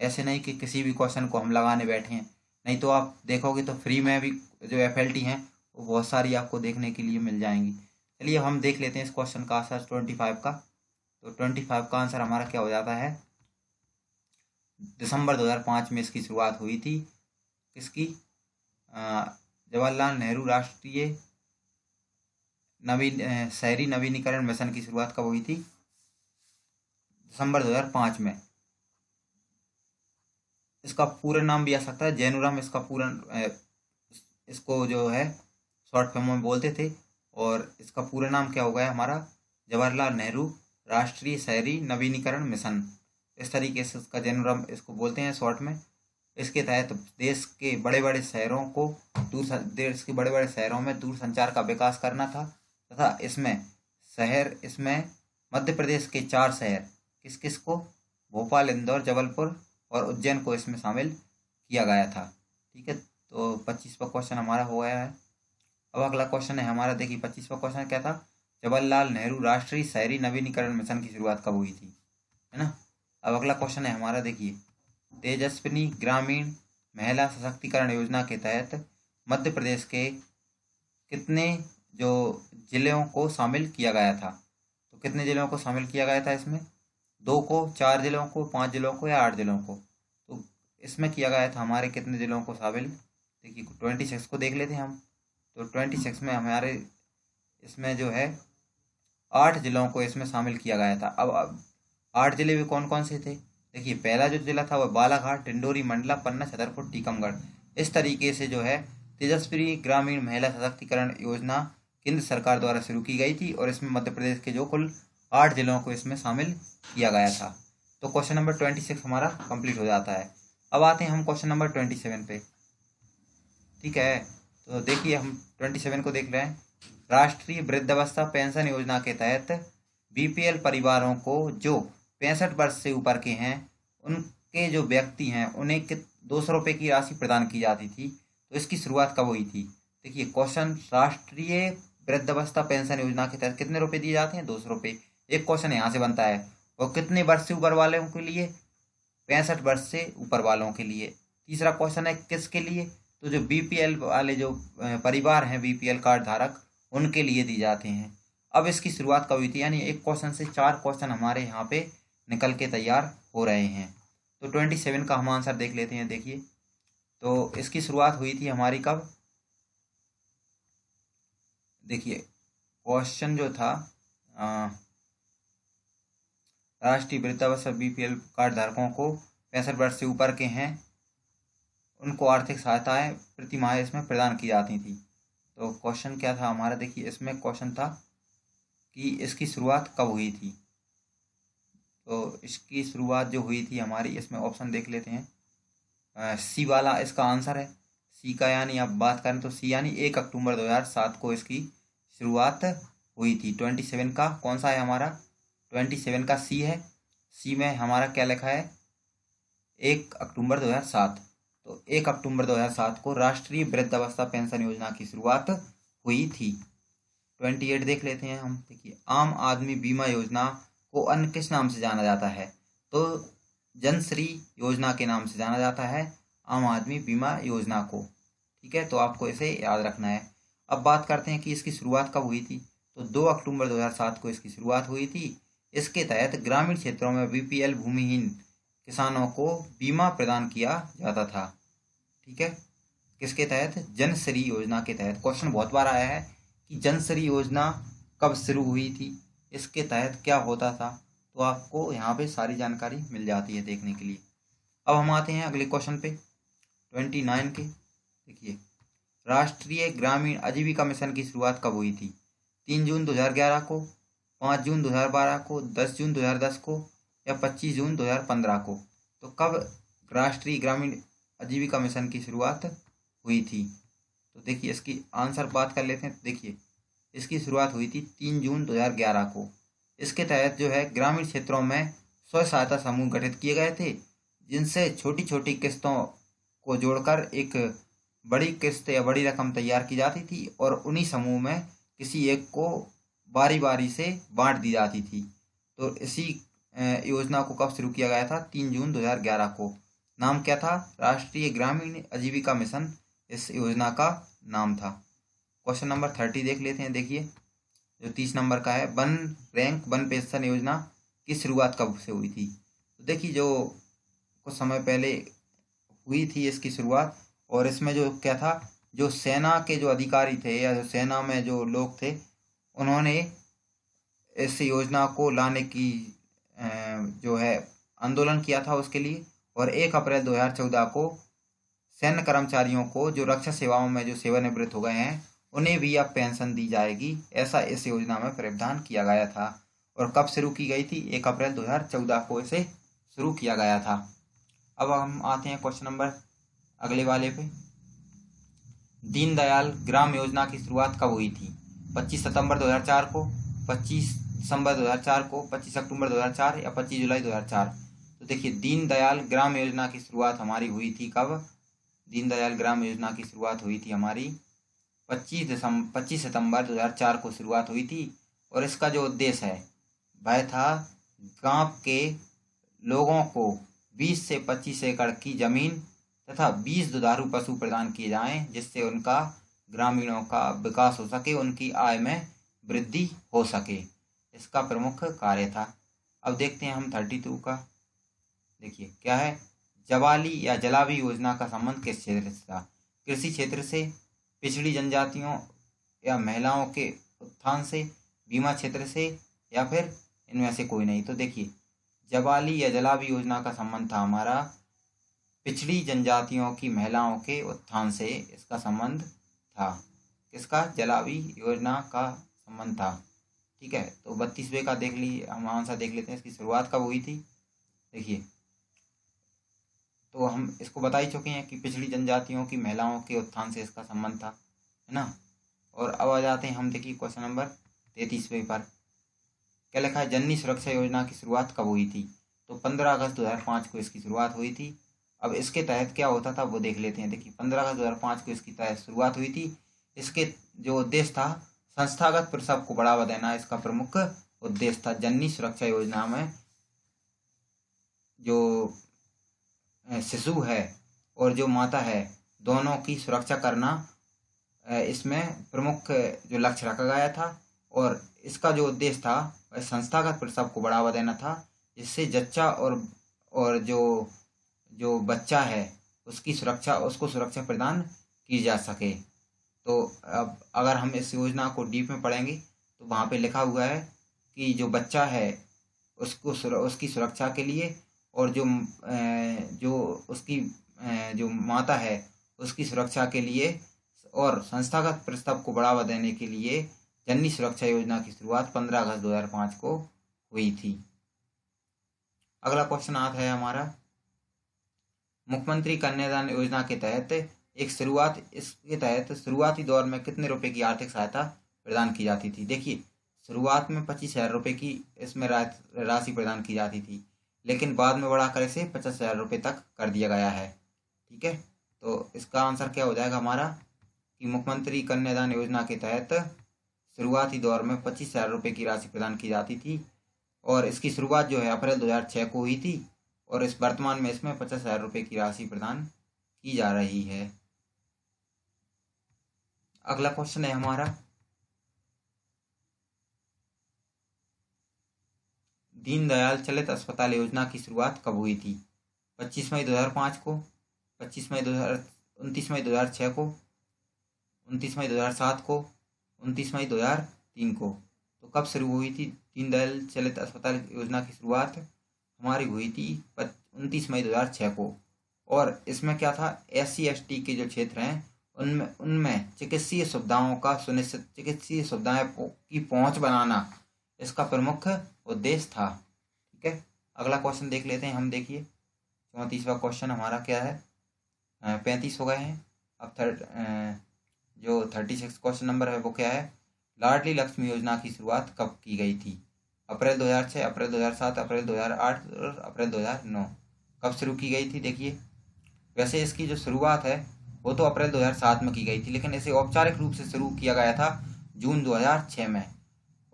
S1: ऐसे नहीं कि किसी भी क्वेश्चन को हम लगाने बैठे हैं। नहीं तो आप देखोगे तो फ्री में भी जो एफएलटी हैं वो बहुत सारी आपको देखने के लिए मिल जाएंगी। चलिए, हम देख लेते हैं इस क्वेश्चन का आंसर 25 का। तो 25 का आंसर हमारा क्या हो जाता है? दिसंबर 2005 में इसकी शुरुआत हुई थी। किसकी? जवाहरलाल नेहरू राष्ट्रीय शहरी नवीनीकरण मिशन की शुरुआत कब हुई थी? दिसंबर 2005 में। इसका पूरा नाम भी आ सकता है जैनुराम, इसका पूरा इसको जो है शॉर्ट फॉर्म में बोलते थे। और इसका पूरा नाम क्या हो गया हमारा, जवाहरलाल नेहरू राष्ट्रीय शहरी नवीनीकरण मिशन। इस तरीके से इसका जैनुराम इसको बोलते हैं शॉर्ट में। इसके तहत देश के बड़े बड़े शहरों को देश के बड़े बड़े शहरों में दूर संचार का विकास करना था, तथा इसमें मध्य प्रदेश के 4 शहर किस किस को, भोपाल, इंदौर, जबलपुर और उज्जैन को इसमें शामिल किया गया था। ठीक है, तो 25वां क्वेश्चन हमारा हो गया है। अब अगला क्वेश्चन है हमारा, देखिए 25वां क्वेश्चन क्या था, जवाहरलाल नेहरू राष्ट्रीय शहरी नवीनीकरण मिशन की शुरुआत कब हुई थी, है ना। अब अगला क्वेश्चन है हमारा, देखिए तेजस्विनी ग्रामीण महिला सशक्तिकरण योजना के तहत मध्य प्रदेश के कितने जो जिलों को शामिल किया गया था। तो कितने जिलों को शामिल किया गया था इसमें, 2 को, 4 जिलों को, 5 जिलों को या 8 जिलों को। तो इसमें किया गया था हमारे कितने जिलों को शामिल, देखिए 26 को देख लेते हैं हम। तो 26 में हमारे इसमें जो है 8 जिलों को इसमें शामिल किया गया था। अब 8 जिले भी कौन कौन से थे, देखिए पहला जो जिला था वह बालाघाट, डिंडोरी, मंडला, पन्ना, छतरपुर, टीकमगढ़। इस तरीके से जो है तेजस्वी ग्रामीण महिला सशक्तिकरण योजना केंद्र सरकार द्वारा शुरू की गई थी और इसमें मध्य प्रदेश के जो कुल 8 जिलों को इसमें शामिल किया गया था। तो क्वेश्चन नंबर 26 हमारा कंप्लीट हो जाता है। अब आते हैं हम क्वेश्चन नंबर 27 पे। ठीक है, तो देखिए हम 27 को देख रहे हैं। राष्ट्रीय वृद्धावस्था पेंशन योजना के तहत बीपीएल परिवारों को जो 65 वर्ष से ऊपर के हैं, उनके जो व्यक्ति हैं उन्हें 200 रुपये की राशि प्रदान की जाती थी। तो इसकी शुरुआत कब हुई थी, देखिए क्वेश्चन, राष्ट्रीय वृद्धावस्था पेंशन योजना के तहत कितने रुपए दिए जाते हैं, 200 रुपये। एक क्वेश्चन यहाँ से बनता है, और कितने वर्ष से ऊपर वालों के लिए, 65 वर्ष से ऊपर वालों के लिए। तीसरा क्वेश्चन है किसके लिए, तो जो बीपीएल वाले जो परिवार हैं, बीपीएल कार्ड धारक, उनके लिए दी जाते हैं। अब इसकी शुरुआत कब हुई थी, यानी एक क्वेश्चन से 4 क्वेश्चन हमारे यहाँ पे निकल के तैयार हो रहे हैं। तो 27 का हम आंसर देख लेते हैं। देखिए तो इसकी शुरुआत हुई थी हमारी कब, देखिए क्वेश्चन जो था, राष्ट्रीय वृद्धावस्था बीपीएल कार्ड धारकों को 65 वर्ष से ऊपर के हैं, उनको आर्थिक सहायताएं प्रति माह इसमें प्रदान की जाती थी। तो क्वेश्चन क्या था हमारा, देखिए इसमें क्वेश्चन था कि इसकी शुरुआत कब हुई थी। तो इसकी शुरुआत जो हुई थी हमारी, इसमें ऑप्शन देख लेते हैं। सी वाला इसका आंसर है। सी का यानी आप बात करें तो सी यानी 1 अक्टूबर 2007 को इसकी शुरुआत हुई थी। 27 का कौन सा है हमारा, 27 का सी है। सी में हमारा क्या लिखा है, 1 अक्टूबर 2007। तो 1 अक्टूबर 2007 को राष्ट्रीय वृद्धावस्था पेंशन योजना की शुरुआत हुई थी। 28 देख लेते हैं हम। देखिए आम आदमी बीमा योजना को अन्य किस नाम से जाना जाता है, तो जनश्री योजना के नाम से जाना जाता है आम आदमी बीमा योजना को। ठीक है, तो आपको इसे याद रखना है। अब बात करते हैं कि इसकी शुरुआत कब हुई थी। तो 2 अक्टूबर 2007 को इसकी शुरुआत हुई थी। इसके तहत ग्रामीण क्षेत्रों में बीपीएल भूमिहीन किसानों को बीमा प्रदान किया जाता था। ठीक है, किसके तहत, जनश्री योजना के तहत। क्वेश्चन बहुत बार आया है कि जनश्री योजना कब शुरू हुई थी, इसके तहत क्या होता था, तो आपको यहाँ पे सारी जानकारी मिल जाती है देखने के लिए। अब हम आते हैं अगले क्वेश्चन पे 29 के। देखिए राष्ट्रीय ग्रामीण आजीविका मिशन की शुरुआत कब हुई थी, 3 जून 2011 को, 5 जून 2012 को, 10 जून 2010 को या 25 जून 2015 को। तो कब राष्ट्रीय ग्रामीण आजीविका मिशन की शुरुआत हुई थी, तो देखिए इसकी आंसर बात कर लेते हैं। तो देखिए इसकी शुरुआत हुई थी 3 जून 2011 को। इसके तहत जो है ग्रामीण क्षेत्रों में स्व सहायता समूह गठित किए गए थे, जिनसे छोटी छोटी किस्तों को जोड़कर एक बड़ी किस्त या बड़ी रकम तैयार की जाती थी और उन्हीं समूह में किसी एक को बारी बारी से बांट दी जाती थी। तो इसी योजना को कब शुरू किया गया था, 3 जून 2011 को। नाम क्या था, राष्ट्रीय ग्रामीण आजीविका मिशन इस योजना का नाम था। क्वेश्चन नंबर 30 देख लेते हैं। देखिए जो 30 नंबर का है, वन रैंक वन पेंशन योजना की शुरुआत कब से हुई थी। तो देखिए जो कुछ समय पहले हुई थी इसकी शुरुआत, और इसमें जो क्या था, जो सेना के जो अधिकारी थे या जो सेना में जो लोग थे, उन्होंने इस योजना को लाने की जो है आंदोलन किया था उसके लिए, और 1 अप्रैल 2014 को सैन्य कर्मचारियों को जो रक्षा सेवाओं में जो सेवानिवृत्त हो गए हैं उन्हें भी अब पेंशन दी जाएगी, ऐसा इस योजना में प्रावधान किया गया था। और कब शुरू की गई थी? 1 अप्रैल 2014 को इसे शुरू किया गया था। अब हम आते हैं क्वेश्चन नंबर अगले वाले पे। दीनदयाल ग्राम योजना की शुरुआत कब हुई थी? 25 सितंबर 2004 को, 25 दिसंबर 2004 को, 25 अक्टूबर 2004 या 25 जुलाई 2004? तो देखिए, दीनदयाल ग्राम योजना की शुरुआत हमारी हुई थी कब? दीनदयाल ग्राम योजना की शुरुआत हुई थी हमारी 25 सितंबर 2004 को शुरुआत हुई थी। और इसका जो उद्देश्य है वह था गांव के लोगों को 20 से 25 एकड़ की जमीन तथा 20 दुधारू पशु प्रदान किए जाएं, जिससे उनका ग्रामीणों का विकास हो सके, उनकी आय में वृद्धि हो सके। इसका प्रमुख कार्य था। अब देखते हैं हम 32 का। देखिए क्या है, जवाली या जलावी योजना का संबंध किस क्षेत्र से था? कृषि क्षेत्र से, पिछड़ी जनजातियों या महिलाओं के उत्थान से, बीमा क्षेत्र से, या फिर इनमें से कोई नहीं? तो देखिए, जवाली या जलावी योजना का संबंध था हमारा पिछड़ी जनजातियों की महिलाओं के उत्थान से, इसका संबंध था। किसका? जलावी योजना का संबंध था। ठीक है, तो 32वें का देख ली, हम आंसर देख लेते हैं। इसकी शुरुआत कब हुई थी? देखिए, तो हम इसको बता ही चुके हैं कि पिछड़ी जनजातियों की महिलाओं के उत्थान से इसका संबंध था, है ना। और अब आ जाते हैं हम, देखिए क्वेश्चन नंबर 33वें पर। क्या लिखा है? जननी सुरक्षा योजना की शुरुआत कब हुई थी? तो 15 अगस्त 2005 को इसकी शुरुआत हुई थी। अब इसके तहत क्या होता था वो देख लेते हैं। देखिए, 15 अगस्त 2005 को इसकी तहत शुरुआत हुई थी। इसके जो उद्देश्य था, संस्थागत प्रसव को बढ़ावा देना इसका प्रमुख उद्देश्य था। जननी सुरक्षा योजना में जो शिशु है और जो माता है, दोनों की सुरक्षा करना इसमें प्रमुख जो लक्ष्य रखा गया था। और इसका जो उद्देश्य था वह संस्थागत प्रसव को बढ़ावा देना था, जिससे जच्चा और जो बच्चा है उसको सुरक्षा प्रदान की जा सके। तो अब अगर हम इस योजना को डीप में पढ़ेंगे तो वहाँ पे लिखा हुआ है कि जो बच्चा है उसकी सुरक्षा के लिए, और जो उसकी जो माता है उसकी सुरक्षा के लिए, और संस्थागत प्रसव को बढ़ावा देने के लिए जननी सुरक्षा योजना की शुरुआत 15 अगस्त 2005 को हुई थी। अगला क्वेश्चन आता है हमारा, मुख्यमंत्री कन्यादान योजना के तहत इसके तहत शुरुआती दौर में कितने रुपए की आर्थिक सहायता प्रदान की जाती थी? देखिए, शुरुआत में 25,000 रुपये की इसमें राशि प्रदान की जाती थी, लेकिन बाद में बढ़ाकर इसे 50,000 रुपये तक कर दिया गया है। ठीक है, तो इसका आंसर क्या हो जाएगा हमारा कि मुख्यमंत्री कन्यादान योजना के तहत शुरुआती दौर में 25,000 रुपये की राशि प्रदान की जाती थी, और इसकी शुरुआत जो है अप्रैल 2006 को हुई थी, और इस वर्तमान में इसमें 50,000 रुपये की राशि प्रदान की जा रही है। अगला क्वेश्चन है हमारा, दीनदयाल चलित अस्पताल योजना की शुरुआत कब हुई थी? 25 मई 2005 को, 29 मई 2006 को, 29 मई 2007 को, 29 मई 2003 को? तो कब शुरू हुई थी दीनदयाल चलित अस्पताल योजना की शुरुआत? हमारी हुई थी 29 मई 2006 को। और इसमें क्या था, SC/ST के जो क्षेत्र हैं उनमें चिकित्सीय सुविधाएं की पहुंच बनाना इसका प्रमुख उद्देश्य था। ठीक है, अगला क्वेश्चन देख लेते हैं हम। देखिए, 34वां क्वेश्चन हमारा क्या है, 35 हो गए हैं। अब जो 36 क्वेश्चन नंबर है वो क्या है, लाडली लक्ष्मी योजना की शुरुआत कब की गई थी? अप्रैल 2006, अप्रैल 2007, अप्रैल 2008 और अप्रैल 2009? कब शुरू की गई थी? देखिए, वैसे इसकी जो शुरुआत है वो तो अप्रैल 2007 में की गई थी, लेकिन इसे औपचारिक रूप से शुरू किया गया था जून 2006 में,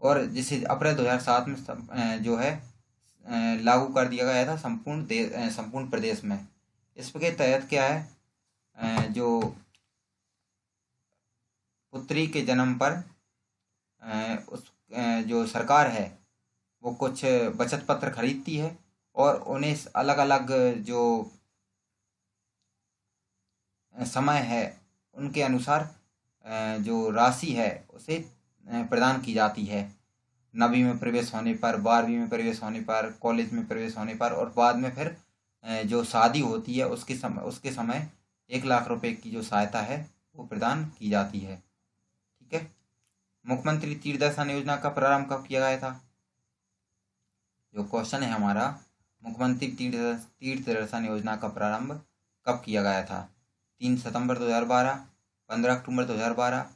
S1: और जिसे अप्रैल 2007 में जो है लागू कर दिया गया था संपूर्ण प्रदेश में। इसके तहत क्या है, जो पुत्री के जन्म पर जो सरकार है वो कुछ बचत पत्र खरीदती है, और उन्हें अलग अलग जो समय है उनके अनुसार जो राशि है उसे प्रदान की जाती है। 9वीं में प्रवेश होने पर, 12वीं में प्रवेश होने पर, कॉलेज में प्रवेश होने पर, और बाद में फिर जो शादी होती है उसके समय 1 लाख रुपए की जो सहायता है वो प्रदान की जाती है। ठीक है। मुख्यमंत्री तीर्थ दर्शन योजना का प्रारंभ कब किया गया था? जो क्वेश्चन है हमारा, मुख्यमंत्री तीर्थ दर्शन योजना का प्रारंभ कब किया गया था? 3 सितंबर 2012, 15 अक्टूबर 2012,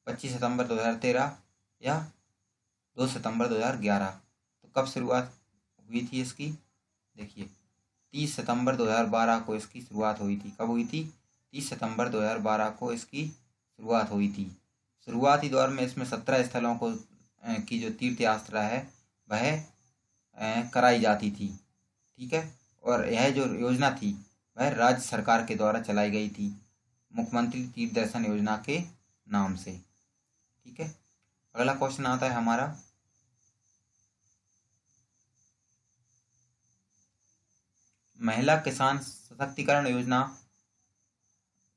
S1: 25 सितंबर 2013 या 2 सितंबर 2011। तो कब शुरुआत हुई थी इसकी? देखिए, 30 सितंबर 2012 को इसकी शुरुआत हुई थी। कब हुई थी? 30 सितंबर 2012 को इसकी शुरुआत हुई थी। शुरुआती दौर में इसमें 17 स्थलों को की जो तीर्थ यात्रा है वह कराई जाती थी। ठीक है। और यह जो योजना थी वह राज्य सरकार के द्वारा चलाई गई थी, मुख्यमंत्री तीर्थ दर्शन योजना के नाम से। ठीक है। अगला क्वेश्चन आता है हमारा, महिला किसान सशक्तिकरण योजना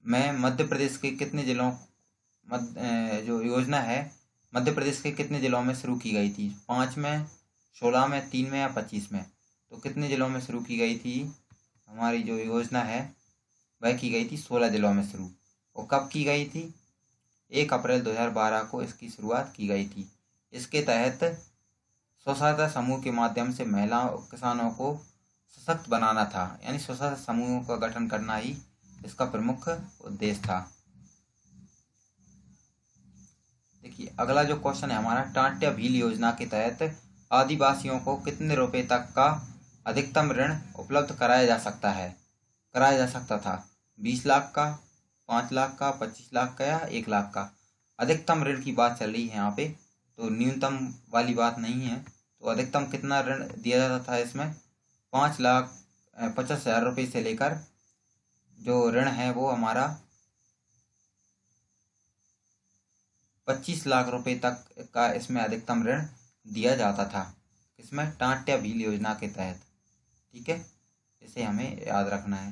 S1: में मध्य प्रदेश के कितने जिलों जो योजना है मध्य प्रदेश के कितने जिलों में शुरू की गई थी? 5 में, 16 में, 3 में या 25 में? तो कितने जिलों में शुरू की गई थी? हमारी जो योजना है वह की गई थी 16 जिलों में शुरू। और कब की गई थी? 1 अप्रैल 2012 को इसकी शुरुआत की गई थी। इसके तहत स्व-सहायता समूह के माध्यम से महिला किसानों को सशक्त बनाना था, यानी स्व-सहायता समूहों का गठन करना ही इसका प्रमुख उद्देश्य था। देखिए, अगला जो क्वेश्चन है हमारा, टांट्या भील योजना के तहत आदिवासियों को कितने रुपए तक का अधिकतम ऋण उपलब्ध कराया जा सकता था? 20 लाख का, 5 लाख का, 25 लाख का या 1 लाख का? अधिकतम ऋण की बात चल रही है यहाँ पे, तो न्यूनतम वाली बात नहीं है। तो अधिकतम कितना ऋण दिया जाता था इसमें? 5,50,000 रुपये से लेकर जो ऋण है वो हमारा 25 लाख रुपए तक का इसमें अधिकतम ऋण दिया जाता था। इसमें टांट्या भील योजना के तहत। ठीक है, इसे हमें याद रखना है।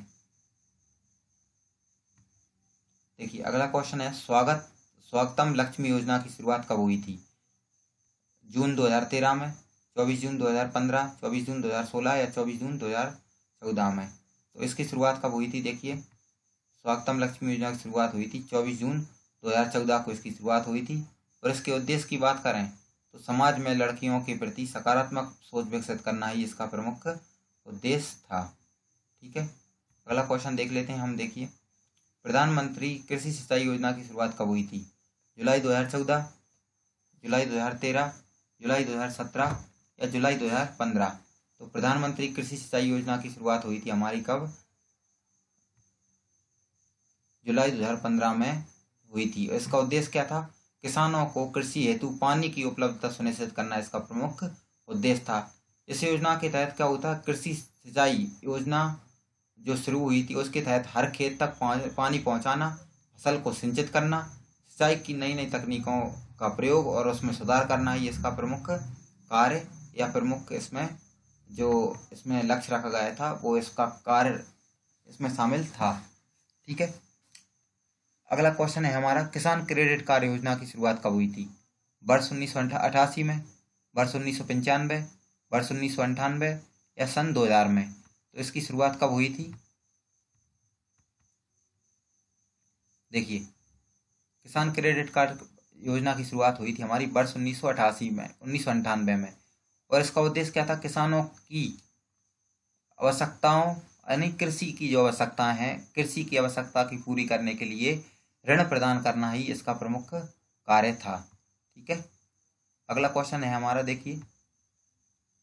S1: देखिए, अगला क्वेश्चन है, स्वागतम लक्ष्मी योजना की शुरुआत कब हुई थी? जून 2013 में, 24 जून 2015, 24 जून 2016 या 24 जून 2014 में? तो इसकी शुरुआत कब हुई थी? देखिए, स्वागतम लक्ष्मी योजना की शुरुआत हुई थी 24 जून 2014 को इसकी शुरुआत हुई थी। और इसके उद्देश्य की बात करें तो समाज में लड़कियों के प्रति सकारात्मक सोच विकसित करना ही इसका प्रमुख उद्देश्य था। ठीक है। अगला क्वेश्चन देख लेते हैं हम। देखिए, प्रधानमंत्री कृषि सिंचाई योजना की शुरुआत कब हुई थी? जुलाई 2014, जुलाई 2013, जुलाई 2017 या जुलाई 2015? तो प्रधानमंत्री कृषि सिंचाई योजना की शुरुआत हुई थी हमारी कब? जुलाई 2015 में हुई थी। और इसका उद्देश्य क्या था? किसानों को कृषि हेतु पानी की उपलब्धता सुनिश्चित करना इसका प्रमुख उद्देश्य था। इस योजना के तहत क्या होता है? कृषि सिंचाई योजना जो शुरू हुई थी उसके तहत हर खेत तक पानी पहुंचाना, फसल को सिंचित करना, सिंचाई की नई नई तकनीकों का प्रयोग और उसमें सुधार करना ही इसका प्रमुख कार्य या प्रमुख इसमें लक्ष्य रखा गया था वो इसका कार्य इसमें शामिल था। ठीक है। अगला क्वेश्चन है हमारा, किसान क्रेडिट कार्ड योजना की शुरुआत कब हुई थी? वर्ष 1988 में, वर्ष 1995, वर्ष 1998 या सन 2000 में? तो इसकी शुरुआत कब हुई थी? देखिए, किसान क्रेडिट कार्ड योजना की शुरुआत हुई थी हमारी वर्ष 1998 में। और इसका उद्देश्य क्या था? किसानों की आवश्यकताओं यानी कृषि की जो आवश्यकताएं हैं, कृषि की आवश्यकता की पूरी करने के लिए ऋण प्रदान करना ही इसका प्रमुख कार्य था। ठीक है। अगला क्वेश्चन है हमारा, देखिए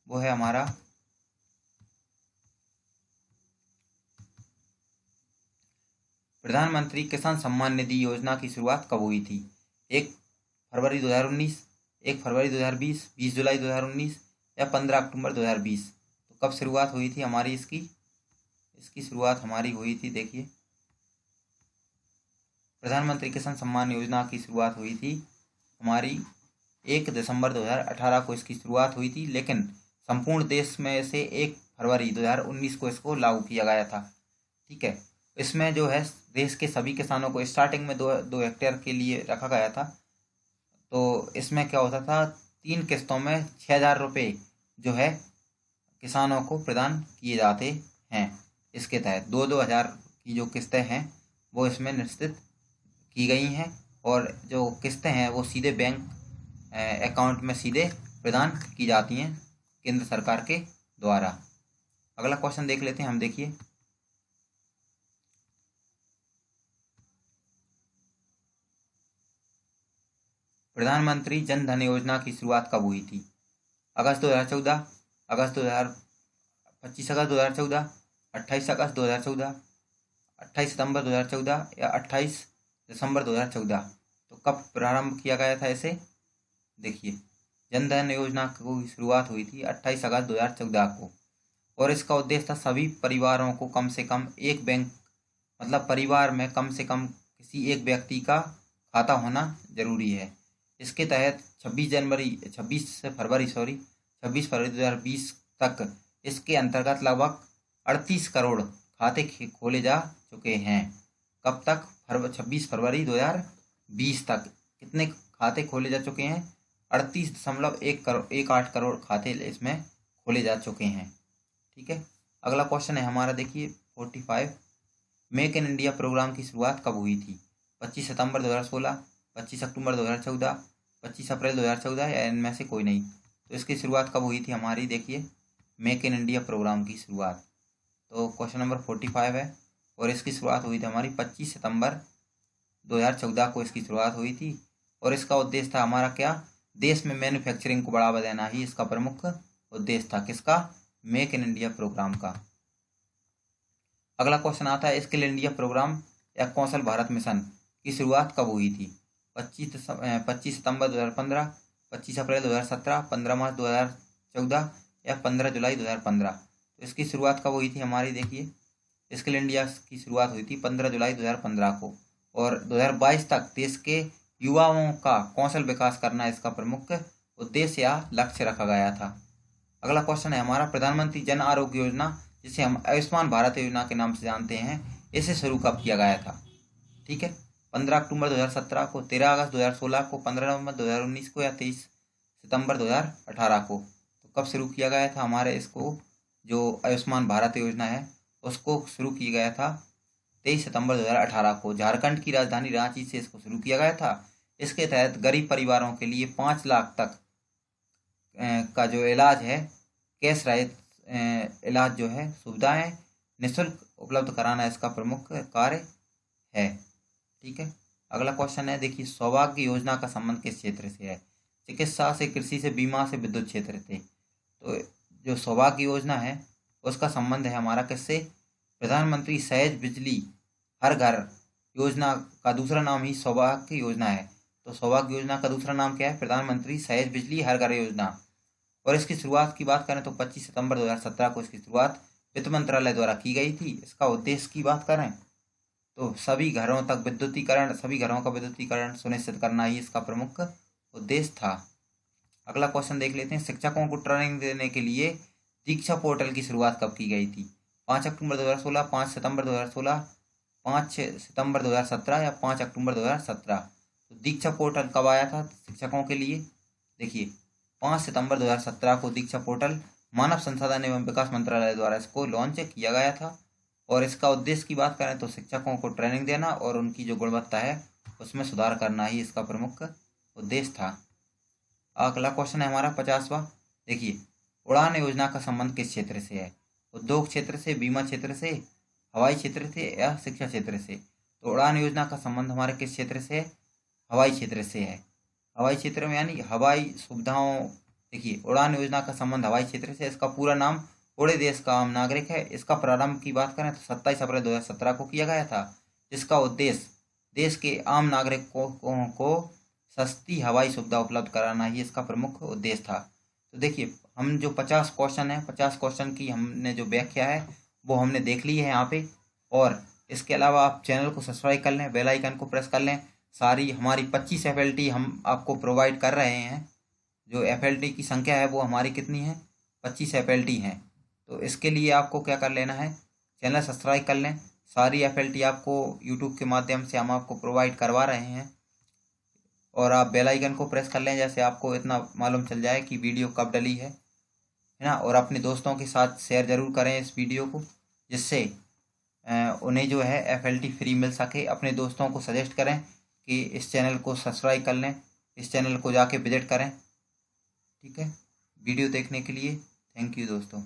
S1: वो है हमारा, प्रधानमंत्री किसान सम्मान निधि योजना की शुरुआत कब हुई थी? 1 फरवरी 2019, 1 फरवरी 2020, 20 जुलाई 2019 या 15 अक्टूबर 2020? तो कब शुरुआत हुई थी हमारी इसकी शुरुआत हमारी हुई थी, देखिए, प्रधानमंत्री किसान सम्मान योजना की शुरुआत हुई थी हमारी 1 दिसंबर 2018 को इसकी शुरुआत हुई थी, लेकिन संपूर्ण देश में से 1 फरवरी 2019 को इसको लागू किया गया था। ठीक है। इसमें जो है देश के सभी किसानों को स्टार्टिंग में 2 हेक्टेयर के लिए रखा गया था। तो इसमें क्या होता था, 3 किस्तों में 6,000 रुपये जो है किसानों को प्रदान किए जाते हैं। इसके तहत 2-2 हज़ार की जो किस्तें हैं वो इसमें निश्चित की गई हैं और जो किस्तें हैं वो सीधे बैंक अकाउंट में सीधे प्रदान की जाती हैं केंद्र सरकार के द्वारा। अगला क्वेश्चन देख लेते हैं हम। देखिए, प्रधानमंत्री जन धन योजना की शुरुआत कब हुई थी? अगस्त 2014, अगस्त 25 अगस्त 2014, 28 अगस्त 2014, 28 सितंबर 2014 या 28 दिसंबर 2014। तो कब प्रारंभ किया गया था इसे? देखिए, जन धन योजना की शुरुआत हुई थी 28 अगस्त 2014 को और इसका उद्देश्य था सभी परिवारों को कम से कम एक बैंक, मतलब परिवार में कम से कम किसी एक व्यक्ति का खाता होना जरूरी है। इसके तहत 26 फरवरी 2020 तक इसके अंतर्गत लगभग 38 करोड़ खाते खोले जा चुके हैं। कब तक? 26 फरवरी 2020 तक कितने खाते खोले जा चुके हैं? 38.18 करोड़ खाते इसमें खोले जा चुके हैं। ठीक है, अगला क्वेश्चन है हमारा। देखिए 45, मेक इन इंडिया प्रोग्राम की शुरुआत कब हुई थी? 25 सितंबर 2016, 25 अक्टूबर 2014, 25 अप्रैल 2014 या इनमें से कोई नहीं। तो इसकी शुरुआत कब हुई थी हमारी? देखिए, मेक इन इंडिया प्रोग्राम की शुरुआत तो क्वेश्चन नंबर 45 है और इसकी शुरुआत हुई थी हमारी 25 सितंबर 2014 को इसकी शुरुआत हुई थी और इसका उद्देश्य था हमारा क्या? देश में मैन्युफैक्चरिंग को बढ़ावा देना ही इसका प्रमुख उद्देश्य था। किसका? मेक इन इंडिया प्रोग्राम का। अगला क्वेश्चन आता है, स्किल इंडिया प्रोग्राम या कौशल भारत मिशन की शुरुआत कब हुई थी? 25 सितंबर 2015, 25 अप्रैल 2017, 15 मार्च 2014 या 15 जुलाई 2015। तो इसकी शुरुआत कब हुई थी हमारी? देखिए, स्किल इंडिया की शुरुआत हुई थी 15 जुलाई 2015 को और 2022 तक देश के युवाओं का कौशल विकास करना इसका प्रमुख उद्देश्य या लक्ष्य रखा गया था। अगला क्वेश्चन है हमारा, प्रधानमंत्री जन आरोग्य योजना जिसे हम आयुष्मान भारत योजना के नाम से जानते हैं, इसे शुरू कब किया गया था? ठीक है, 15 अक्टूबर 2017 को, 13 अगस्त 2016 को, 15 नवंबर 2019 को या 23 सितंबर 2018 को। तो कब शुरू किया गया था हमारे इसको? जो आयुष्मान भारत योजना है उसको शुरू किया गया था 23 सितंबर 2018 को। झारखंड की राजधानी रांची से इसको शुरू किया गया था। इसके तहत गरीब परिवारों के लिए 5 लाख तक का जो इलाज है, कैश रहित इलाज जो है, सुविधाएं निःशुल्क उपलब्ध कराना इसका प्रमुख कार्य है। ठीक है, अगला क्वेश्चन है। देखिए, सौभाग्य योजना का संबंध किस क्षेत्र से है? चिकित्सा से, कृषि से, बीमा से, विद्युत क्षेत्र से। तो जो सौभाग्य योजना है उसका संबंध है हमारा किससे? प्रधानमंत्री सहज बिजली हर घर योजना का दूसरा नाम ही सौभाग्य योजना है। तो सौभाग्य योजना का दूसरा नाम क्या है? प्रधानमंत्री सहज बिजली हर घर योजना। और इसकी शुरुआत की बात करें तो 25 सितंबर 2017 को इसकी शुरुआत वित्त मंत्रालय द्वारा की गई थी। इसका उद्देश्य की बात करें तो सभी घरों का विद्युतीकरण सुनिश्चित करना ही इसका प्रमुख उद्देश्य था। अगला क्वेश्चन देख लेते हैं, शिक्षकों को ट्रेनिंग देने के लिए दीक्षा पोर्टल की शुरुआत कब की गई थी? 5 अक्टूबर 2016, 5 सितंबर 2016, 5 सितंबर 2017 या 5 अक्टूबर 2017। तो दीक्षा पोर्टल कब आया था शिक्षकों के लिए? देखिए, 5 सितंबर 2017 को दीक्षा पोर्टल मानव संसाधन एवं विकास मंत्रालय द्वारा इसको लॉन्च किया गया था और इसका उद्देश्य की बात करें तो शिक्षकों को ट्रेनिंग देना और उनकी जो गुणवत्ता है उसमें सुधार करना ही इसका प्रमुख उद्देश्य था। अगला क्वेश्चन है हमारा 50वां। देखिए, उड़ान योजना का संबंध किस क्षेत्र से है? उद्योग क्षेत्र से, बीमा क्षेत्र से, हवाई क्षेत्र से या शिक्षा क्षेत्र से। तो उड़ान योजना का संबंध हमारे किस क्षेत्र से है? हवाई क्षेत्र से है। हवाई क्षेत्र में यानी हवाई सुविधाओं। देखिए, उड़ान योजना का संबंध हवाई क्षेत्र से। इसका पूरा नाम उड़े देश का आम नागरिक है। इसका प्रारंभ की बात करें तो 27 अप्रैल 2017 को किया गया था, जिसका उद्देश्य देश के आम नागरिकों को सस्ती हवाई सुविधा उपलब्ध कराना ही इसका प्रमुख उद्देश्य था। तो देखिए, हम जो 50 क्वेश्चन है, 50 क्वेश्चन की हमने जो व्याख्या है वो हमने देख ली है यहाँ पे। और इसके अलावा आप चैनल को सब्सक्राइब कर लें, बेल आइकन को प्रेस कर लें। सारी हमारी 25 FLT हम आपको प्रोवाइड कर रहे हैं। जो FLT की संख्या है वो हमारी कितनी है? 25 FLT हैं। तो इसके लिए आपको क्या कर लेना है? चैनल सब्सक्राइब कर लें। सारी FLT आपको यूट्यूब के माध्यम से हम आपको प्रोवाइड करवा रहे हैं और आप बेल आइकन को प्रेस कर लें, जैसे आपको इतना मालूम चल जाए कि वीडियो कब डली है। है ना। और अपने दोस्तों के साथ शेयर ज़रूर करें इस वीडियो को, जिससे उन्हें जो है FLT फ्री मिल सके। अपने दोस्तों को सजेस्ट करें कि इस चैनल को सब्सक्राइब कर लें, इस चैनल को जाके विजिट करें। ठीक है, वीडियो देखने के लिए थैंक यू दोस्तों।